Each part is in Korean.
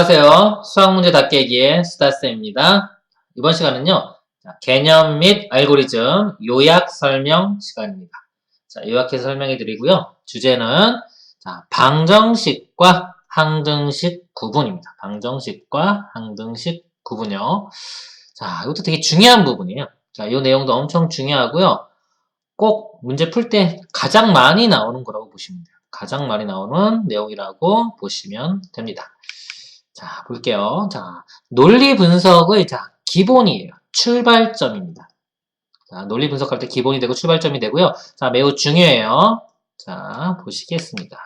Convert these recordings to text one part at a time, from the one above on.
안녕하세요. 수학문제 답깨기의 수다쌤입니다. 이번 시간은요, 개념 및 알고리즘 요약 설명 시간입니다. 자, 요약해서 설명해 드리고요. 주제는 방정식과 항등식 구분입니다. 방정식과 항등식 구분요. 자, 이것도 되게 중요한 부분이에요. 자, 이 내용도 엄청 중요하고요. 꼭 문제 풀 때 가장 많이 나오는 거라고 보시면 돼요. 가장 많이 나오는 내용이라고 보시면 됩니다. 자, 볼게요. 자, 논리 분석의 기본이에요. 출발점입니다. 자, 논리 분석할 때 기본이 되고 출발점이 되고요. 자, 매우 중요해요. 자, 보시겠습니다.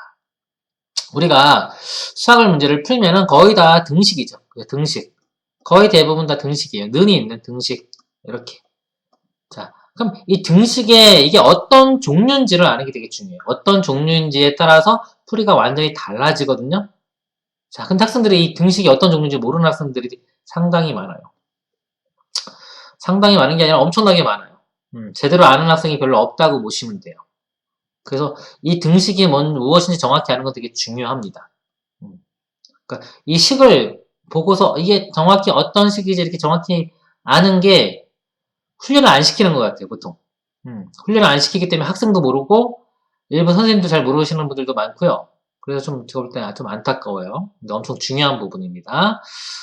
우리가 수학을 문제를 풀면은 거의 다 등식이죠. 등식. 거의 대부분 다 등식이에요. 는이 있는 등식. 이렇게. 자, 그럼 이 등식에 이게 어떤 종류인지를 아는 게 되게 중요해요. 어떤 종류인지에 따라서 풀이가 완전히 달라지거든요. 자, 근데 학생들이 이 등식이 어떤 종류인지 모르는 학생들이 상당히 많아요. 상당히 많은 게 아니라 엄청나게 많아요. 제대로 아는 학생이 별로 없다고 보시면 돼요. 그래서 이 등식이 무엇인지 정확히 아는 건 되게 중요합니다. 그러니까 이 식을 보고서 이게 정확히 어떤 식이지 이렇게 정확히 아는 게 훈련을 안 시키는 것 같아요, 보통. 훈련을 안 시키기 때문에 학생도 모르고 일부 선생님도 잘 모르시는 분들도 많고요. 그래서 좀 제가 볼 때는 좀 안타까워요. 근데 엄청 중요한 부분입니다.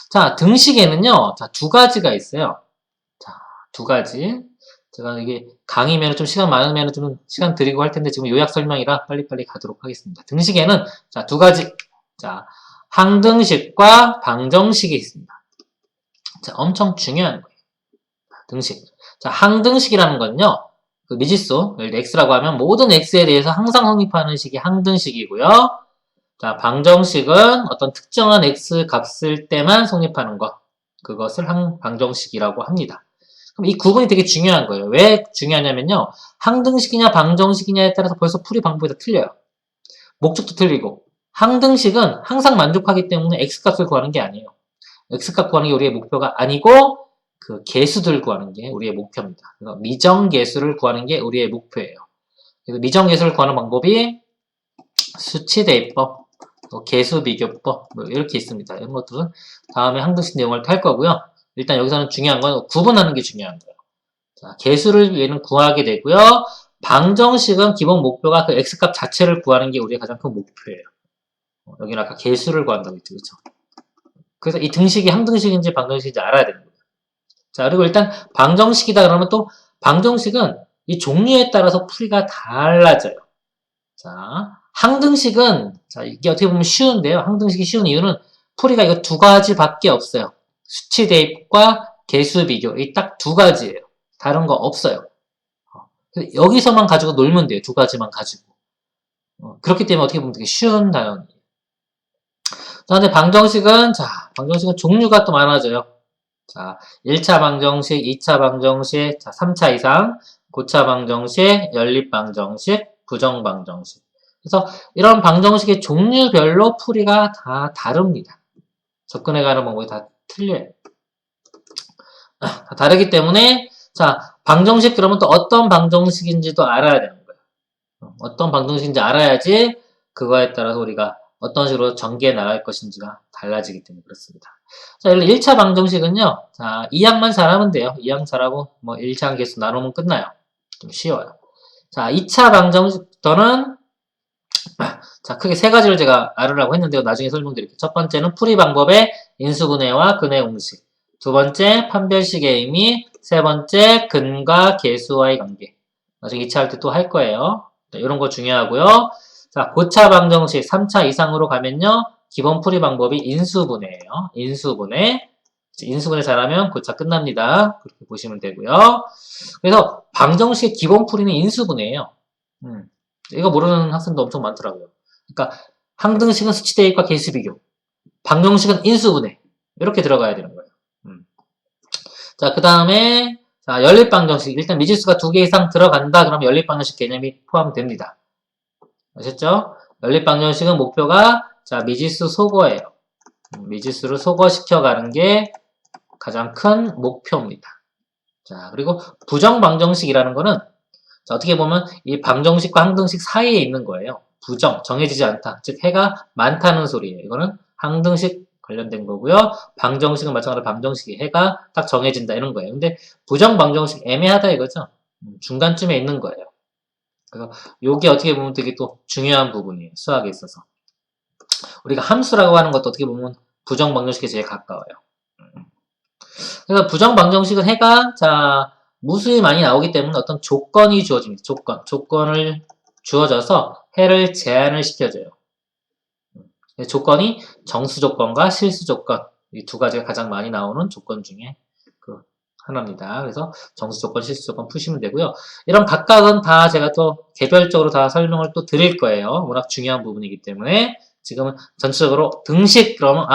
자, 등식에는요, 두 가지가 있어요. 자, 두 가지. 제가 이게 강의면 좀 시간 많으면 좀 시간 드리고 할 텐데 지금 요약 설명이라 빨리빨리 가도록 하겠습니다. 등식에는 두 가지. 자, 항등식과 방정식이 있습니다. 자, 엄청 중요한 거예요. 등식. 자, 항등식이라는 건요, 그 미지수, x라고 하면 모든 x에 대해서 항상 성립하는 식이 항등식이고요. 자, 방정식은 어떤 특정한 x 값을 때만 성립하는 것. 그것을 방정식이라고 합니다. 그럼 이 구분이 되게 중요한 거예요. 왜 중요하냐면요. 항등식이냐 방정식이냐에 따라서 벌써 풀이 방법이 다 틀려요. 목적도 틀리고. 항등식은 항상 만족하기 때문에 x값을 구하는 게 아니에요. x값 구하는 게 우리의 목표가 아니고 그 개수들 구하는 게 우리의 목표입니다. 그래서 미정계수를 구하는 게 우리의 목표예요. 그래서 미정계수를 구하는 방법이 수치대입법, 개수비교법 이렇게 있습니다. 이런 것들은 다음에 항등식 내용을 탈 거고요. 일단 여기서는 중요한 건 구분하는 게 중요한 거예요. 자, 개수를 얘는 구하게 되고요. 방정식은 기본 목표가 그 x값 자체를 구하는 게 우리의 가장 큰 목표예요. 여기는 아까 개수를 구한다고 했죠. 그렇죠? 그래서 이 등식이 항등식인지 방정식인지 알아야 되는 거예요. 자, 그리고 일단 방정식이다 그러면 또 방정식은 이 종류에 따라서 풀이가 달라져요. 자, 항등식은 자, 이게 어떻게 보면 쉬운데요. 항등식이 쉬운 이유는 풀이가 이거 두 가지밖에 없어요. 수치 대입과 개수 비교. 이 딱 두 가지예요. 다른 거 없어요. 여기서만 가지고 놀면 돼요. 두 가지만 가지고. 그렇기 때문에 어떻게 보면 되게 쉬운 단원이에요. 자, 근데 방정식은 종류가 또 많아져요. 자, 1차 방정식, 2차 방정식, 자, 3차 이상, 고차 방정식, 연립 방정식, 부정 방정식. 그래서 이런 방정식의 종류별로 풀이가 다 다릅니다. 접근해가는 방법이 다 틀려요. 다 다르기 때문에 자, 방정식 그러면 또 어떤 방정식인지도 알아야 되는 거예요. 어떤 방정식인지 알아야지 그거에 따라서 우리가 어떤 식으로 전개해 나갈 것인지가 달라지기 때문에 그렇습니다. 자, 1차 방정식은요. 자, 2항만 잘하면 돼요. 2항 잘하고 뭐 1차항 계수 나누면 끝나요. 좀 쉬워요. 자, 2차 방정식부터는 자, 크게 세 가지를 제가 알으라고 했는데요. 나중에 설명드릴게요. 첫 번째는 풀이 방법의 인수분해와 근해 공식. 두 번째, 판별식의 의미. 세 번째, 근과 계수와의 관계. 나중에 2차 할 때 또 할 거예요. 자, 이런 거 중요하고요. 자, 고차 방정식 3차 이상으로 가면요. 기본 풀이 방법이 인수분해예요. 인수분해. 인수분해 잘하면 고차 끝납니다. 그렇게 보시면 되고요. 그래서 방정식의 기본 풀이는 인수분해예요. 이거 모르는 학생도 엄청 많더라고요. 그러니까 항등식은 수치 대입과 개수 비교, 방정식은 인수분해 이렇게 들어가야 되는 거예요. 자, 그 다음에 연립 방정식 일단 미지수가 2개 이상 들어간다 그러면 연립 방정식 개념이 포함됩니다. 아셨죠? 연립 방정식은 목표가 미지수 소거예요. 미지수를 소거시켜가는 게 가장 큰 목표입니다. 자, 그리고 부정 방정식이라는 거는 어떻게 보면 이 방정식과 항등식 사이에 있는 거예요. 부정, 정해지지 않다. 즉 해가 많다는 소리예요. 이거는 항등식 관련된 거고요. 방정식은 마찬가지로 방정식이 해가 딱 정해진다 이런 거예요. 근데 부정방정식 애매하다 이거죠. 중간쯤에 있는 거예요. 그래서 요게 어떻게 보면 되게 또 중요한 부분이에요. 수학에 있어서. 우리가 함수라고 하는 것도 어떻게 보면 부정방정식에 제일 가까워요. 그래서 부정방정식은 해가 자 무수히 많이 나오기 때문에 어떤 조건이 주어집니다. 조건을 주어져서 해를 제한을 시켜줘요. 조건이 정수 조건과 실수 조건 이 두 가지가 가장 많이 나오는 조건 중에 그 하나입니다. 그래서 정수 조건, 실수 조건 푸시면 되고요. 이런 각각은 다 제가 또 개별적으로 다 설명을 또 드릴 거예요. 워낙 중요한 부분이기 때문에 지금은 전체적으로 등식 그러면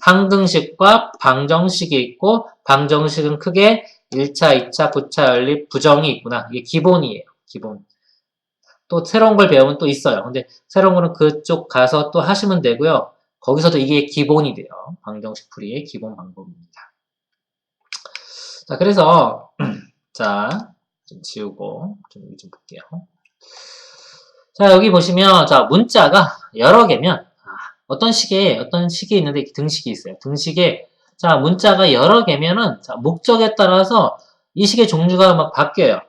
항등식과 방정식이 있고 방정식은 크게 1차, 2차, 9차 연립, 부정이 있구나. 이게 기본이에요. 기본. 또 새로운 걸 배우면 또 있어요. 근데 새로운 거는 그쪽 가서 또 하시면 되고요. 거기서도 이게 기본이 돼요. 방정식 풀이의 기본 방법입니다. 자, 그래서 자, 좀 지우고 좀 여기 좀 볼게요. 자, 여기 보시면 자, 문자가 여러 개면 어떤 식이 있는데 등식이 있어요. 등식에 자, 문자가 여러 개면은 자, 목적에 따라서 이 식의 종류가 막 바뀌어요.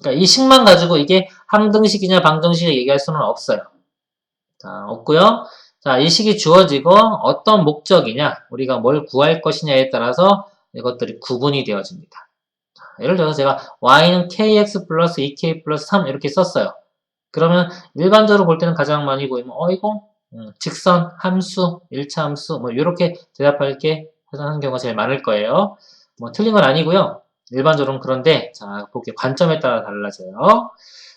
그러니까 이 식만 가지고 이게 항등식이냐 방정식이냐 얘기할 수는 없어요. 자, 없고요. 자, 이 식이 주어지고 어떤 목적이냐, 우리가 뭘 구할 것이냐에 따라서 이것들이 구분이 되어집니다. 자, 예를 들어서 제가 y는 kx 플러스 2k 플러스 3 이렇게 썼어요. 그러면 일반적으로 볼 때는 가장 많이 보이면 이거 직선, 함수, 1차 함수 뭐 이렇게 대답할 게 해당하는 경우가 제일 많을 거예요. 뭐 틀린 건 아니고요. 일반적으로는 그런데 자 볼게요. 관점에 따라 달라져요.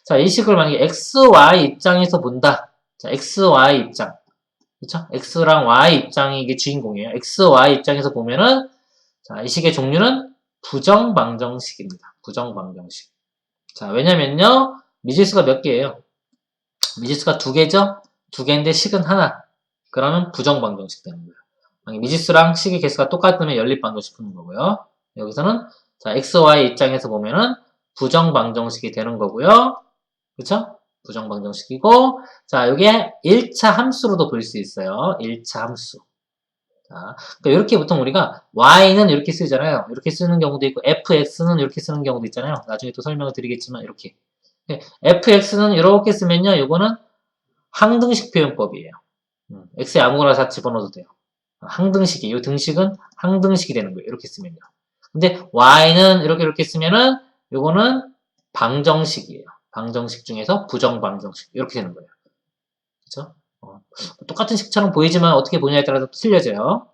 자, 이 식을 만약에 XY 입장에서 본다. 자, XY 입장. 그쵸? X랑 Y 입장이 이게 주인공이에요. XY 입장에서 보면은 자, 이 식의 종류는 부정방정식입니다. 부정방정식. 자, 왜냐면요. 미지수가 몇 개예요? 미지수가 두 개죠? 두 개인데 식은 하나. 그러면 부정방정식 되는 거예요. 만약 미지수랑 식의 개수가 똑같으면 연립방정식 푸는 거고요. 여기서는 자, XY 입장에서 보면은 부정방정식이 되는 거고요. 그쵸? 부정방정식이고, 자, 요게 1차 함수로도 볼 수 있어요. 1차 함수. 자, 그러니까 이렇게 보통 우리가 y는 이렇게 쓰잖아요. 이렇게 쓰는 경우도 있고, fx는 이렇게 쓰는 경우도 있잖아요. 나중에 또 설명을 드리겠지만, 이렇게. fx는 이렇게 쓰면요, 요거는 항등식 표현법이에요. x에 아무거나 다 집어넣어도 돼요. 항등식이, 이 등식은 항등식이 되는 거예요. 이렇게 쓰면요. 근데 y는 이렇게 쓰면은 요거는 방정식이에요. 방정식 중에서 부정방정식 이렇게 되는 거예요. 그렇죠? 똑같은 식처럼 보이지만 어떻게 보냐에 따라서 틀려져요.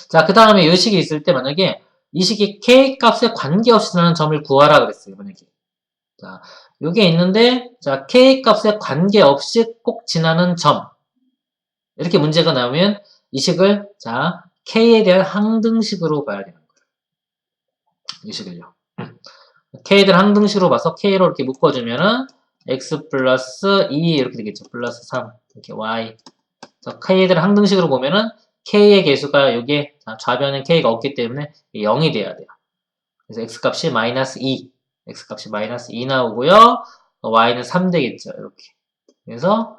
자, 그 다음에 이 식이 있을 때 만약에 이 식이 k 값에 관계없이 지나는 점을 구하라 그랬어요. 만약에 자, 요게 있는데 자, k 값에 관계없이 꼭 지나는 점 이렇게 문제가 나오면 이 식을 자, k에 대한 항등식으로 봐야 되는 거예요. 이 식을요. k에 대한 항등식으로 봐서 k로 이렇게 묶어주면은 x 플러스 2 이렇게 되겠죠. 플러스 3 이렇게 y. 그래서 k에 대한 항등식으로 보면은 k의 개수가 여기에 좌변에 k가 없기 때문에 0이 돼야 돼요. 그래서 x 값이 마이너스 2, x 값이 마이너스 2 나오고요. y는 3 되겠죠. 이렇게. 그래서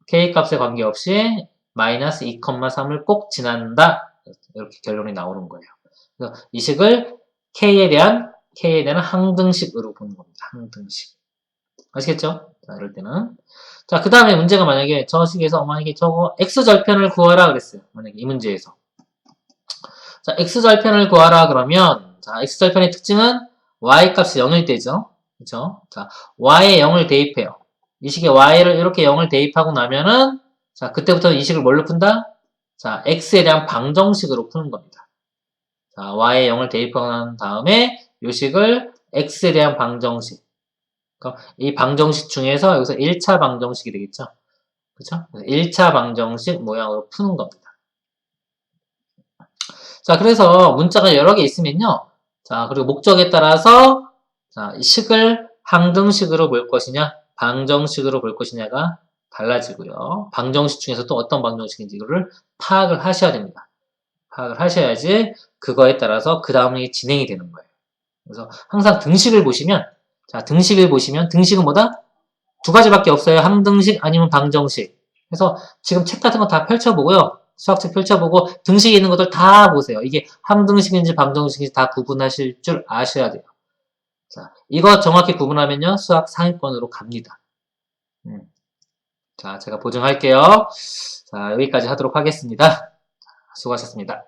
k 값에 관계없이 마이너스 2,3을 꼭 지난다. 이렇게 결론이 나오는 거예요. 그래서 이 식을 k에 대한 항등식으로 보는 겁니다. 항등식. 아시겠죠? 자, 이럴 때는. 자, 그 다음에 문제가 만약에 저 식에서 만약에 저거 x절편을 구하라 그랬어요. 만약에 이 문제에서. 자, x절편을 구하라 그러면 자, x절편의 특징은 y값이 0일 때죠. 그쵸? 자, y에 0을 대입해요. 이 식에 y를 이렇게 0을 대입하고 나면은 자, 그때부터 이 식을 뭘로 푼다? 자, x에 대한 방정식으로 푸는 겁니다. 자, y에 0을 대입하고 난 다음에 이 식을 x에 대한 방정식. 이 방정식 중에서 여기서 1차 방정식이 되겠죠. 그쵸? 1차 방정식 모양으로 푸는 겁니다. 자, 그래서 문자가 여러 개 있으면요. 자, 그리고 목적에 따라서 자, 이 식을 항등식으로 볼 것이냐, 방정식으로 볼 것이냐가 달라지고요. 방정식 중에서 또 어떤 방정식인지 이거를 파악을 하셔야 됩니다. 파악을 하셔야지 그거에 따라서 그 다음에 진행이 되는 거예요. 그래서 항상 등식을 보시면 자, 등식을 보시면 등식은 뭐다? 두 가지밖에 없어요. 항등식 아니면 방정식. 그래서 지금 책 같은 거 다 펼쳐보고요. 수학책 펼쳐보고 등식이 있는 것들 다 보세요. 이게 항등식인지 방정식인지 다 구분하실 줄 아셔야 돼요. 자, 이거 정확히 구분하면요. 수학 상위권으로 갑니다. 자, 제가 보증할게요. 자, 여기까지 하도록 하겠습니다. 수고하셨습니다.